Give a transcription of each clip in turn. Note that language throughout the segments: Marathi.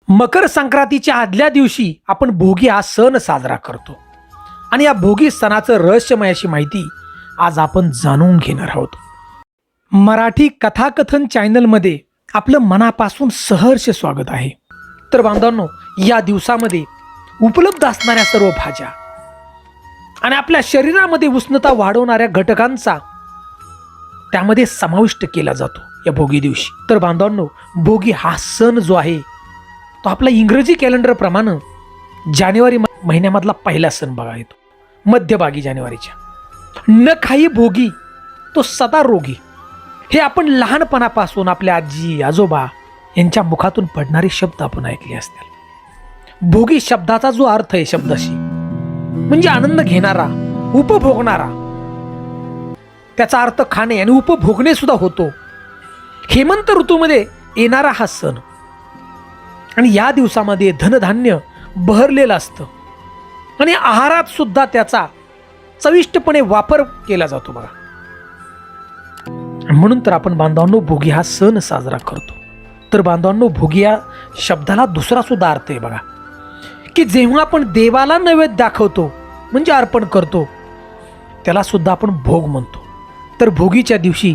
मकर संक्रांतीच्या आदल्या दिवशी आपण भोगी हा सण साजरा करतो आणि या भोगी सणाचं रहस्यमय अशी माहिती आज आपण जाणून घेणार आहोत. मराठी कथाकथन चॅनलमध्ये आपलं मनापासून सहर्ष स्वागत आहे. तर बांधवांनो, या दिवसामध्ये उपलब्ध असणाऱ्या सर्व भाज्या आणि आपल्या शरीरामध्ये उष्णता वाढवणाऱ्या घटकांचा त्यामध्ये समाविष्ट केला जातो या भोगी दिवशी. तर बांधवांनो, भोगी हा सण जो आहे तो आपला इंग्रजी कॅलेंडर प्रमाणे जानेवारी महिन्यामधला पहिला सण बघा येतो, मध्यभागी जानेवारीच्या. न काही भोगी तो सदा रोगी, हे आपण लहानपणापासून आपल्या आजी आजोबा यांच्या मुखातून पडणारे शब्द आपण ऐकले असतील. भोगी शब्दाचा जो अर्थ आहे शब्दाशी म्हणजे आनंद घेणारा, उपभोगणारा, त्याचा अर्थ खाणे आणि उपभोगणे सुद्धा होतो. हेमंत ऋतूमध्ये येणारा हा सण आणि या दिवसामध्ये धनधान्य बहरलेलं असतं आणि आहारात सुद्धा त्याचा चविष्टपणे वापर केला जातो बघा. म्हणून तर आपण बांधवांनो भोगी हा सण साजरा करतो. तर बांधवांनो, भोगी या शब्दाला दुसरा सुद्धा अर्थ आहे बघा, की जेव्हा आपण देवाला नैवेद्य दाखवतो म्हणजे अर्पण करतो त्याला सुद्धा आपण भोग म्हणतो. तर भोगीच्या दिवशी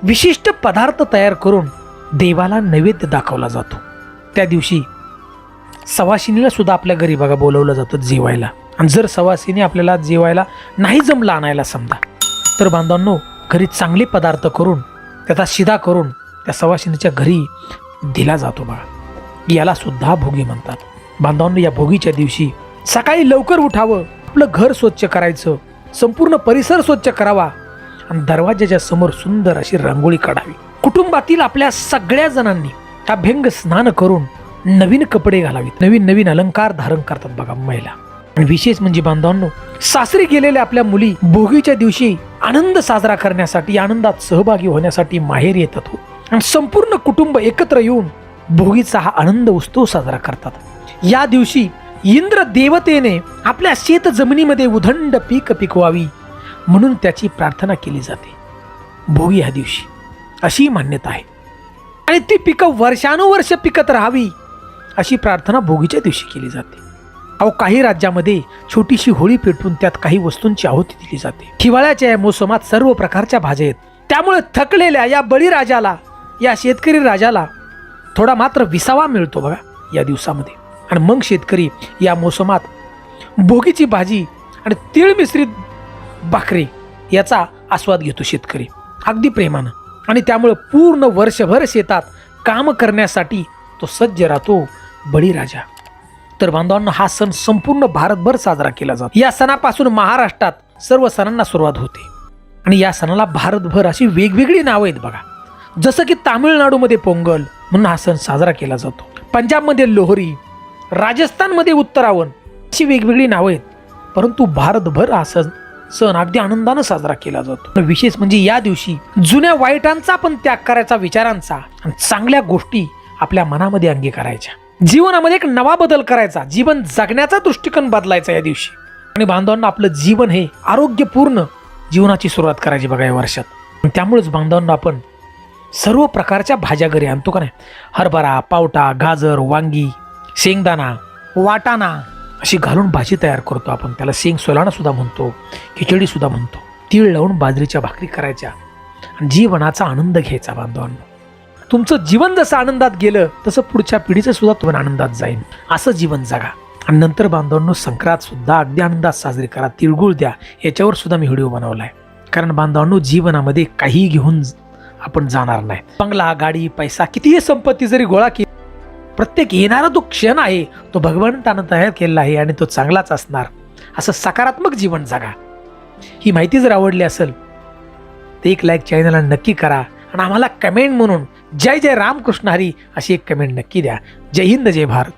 विशिष्ट पदार्थ तयार करून देवाला नैवेद्य दाखवला जातो. त्या दिवशी सवासिनीला सुद्धा आपल्या घरी बघा बोलवलं जातं जेवायला. आणि जर सवासिनी आपल्याला जेवायला नाही जमलं आणायला समजा, तर बांधवांनो घरी चांगले पदार्थ करून त्याचा शिदा करून त्या सवासिनीच्या घरी दिला जातो बघा. याला सुद्धा भोगी म्हणतात. बांधवांनो, या भोगीच्या दिवशी सकाळी लवकर उठावं, आपलं घर स्वच्छ करायचं, संपूर्ण परिसर स्वच्छ करावा आणि दरवाजाच्या समोर सुंदर अशी रांगोळी काढावी. कुटुंबातील आपल्या सगळ्या जणांनी अभ्यंग स्नान करून नवीन कपडे घालावीत, नवीन नवीन अलंकार धारण करतात बघा महिला. आणि विशेष म्हणजे बांधवांनो, सासरी गेलेल्या आपल्या मुली भोगीच्या दिवशी आनंद साजरा करण्यासाठी, आनंदात सहभागी होण्यासाठी माहेर येतात हो. आणि संपूर्ण कुटुंब एकत्र येऊन भोगीचा हा आनंद उत्सव साजरा करतात. या दिवशी इंद्र देवतेने आपल्या शेत जमिनीमध्ये उदंड पीक पिकवावी म्हणून त्याची प्रार्थना केली जाते भोगी ह्या दिवशी, अशी मान्यता आहे. आणि ती पिकं वर्षानुवर्ष पिकत राहावी अशी प्रार्थना भोगीच्या दिवशी केली जाते. अहो, काही राज्यामध्ये छोटीशी होळी पेटवून त्यात काही वस्तूंची आहुती दिली जाते. हिवाळ्याच्या या मोसमात सर्व प्रकारच्या भाज्या आहेत, त्यामुळे थकलेल्या या बळीराजाला, या शेतकरी राजाला थोडा मात्र विसावा मिळतो बघा या दिवसामध्ये. आणि मग शेतकरी या मोसमात भोगीची भाजी आणि तीळ मिश्रित भाकरी याचा आस्वाद घेतो शेतकरी अगदी प्रेमानं. आणि त्यामुळे पूर्ण वर्षभर शेतात काम करण्यासाठी तो सज्ज राहतो बळीराजा. तर बांधवांना हा सण संपूर्ण भारतभर साजरा केला जातो. या सणापासून महाराष्ट्रात सर्व सणांना सुरुवात होते आणि या सणाला भारतभर अशी वेगवेगळी नावं आहेत बघा. जसं की तामिळनाडूमध्ये पोंगल म्हणून हा सण साजरा केला जातो, पंजाबमध्ये लोहरी, राजस्थानमध्ये उत्तरावण, अशी वेगवेगळी नावं आहेत. परंतु भारतभर हा सण अगदी आनंदानं साजरा केला जातो. विशेष म्हणजे या दिवशी जुन्या वाईटांचा पण त्याग करायचा, विचारांचा आणि चांगल्या गोष्टी आपल्या मनामध्ये अंगीकारायच्या, जीवनामध्ये एक नवा बदल करायचा, जीवन जगण्याचा दृष्टिकोन बदलायचा या दिवशी. आणि बांधवांना आपलं जीवन हे आरोग्यपूर्ण जीवनाची सुरुवात करायची बघा या वर्षात. त्यामुळेच बांधवांना आपण सर्व प्रकारच्या भाज्या घरी आणतो का नाही. हरभरा, पावटा, गाजर, वांगी, शेंगदाणा, वाटाणा अशी घालून भाजी तयार करतो आपण. त्याला शेंग सोलाणा सुद्धा म्हणतो, खिचडी सुद्धा म्हणतो. तीळ लावून बाजरीच्या भाकरी करायच्या आणि जीवनाचा आनंद घ्यायचा. बांधवांनो, तुमचं जीवन जसं आनंदात गेलं तसं पुढच्या पिढीचं सुद्धा तुम्ही आनंदात जाईल, असं जीवन जगा. आणि नंतर बांधवांनो, संक्रांत सुद्धा अगदी आनंदात साजरी करा, तिळगुळ द्या. याच्यावर सुद्धा मी व्हिडिओ बनवलाय. कारण बांधवांनो, जीवनामध्ये काही घेऊन आपण जाणार नाही. बंगला, गाडी, पैसा, कितीही संपत्ती जरी गोळा केली, प्रत्येक येणारा जो क्षण आहे तो भगवंतानं तयार केलेला आहे आणि तो चांगलाच असणार, असं सकारात्मक जीवन जगा. ही माहिती जर आवडली असेल तर एक लाईक चॅनलला नक्की करा आणि आम्हाला कमेंट म्हणून जय जय रामकृष्ण हरी अशी एक कमेंट नक्की द्या. जय हिंद, जय भारत.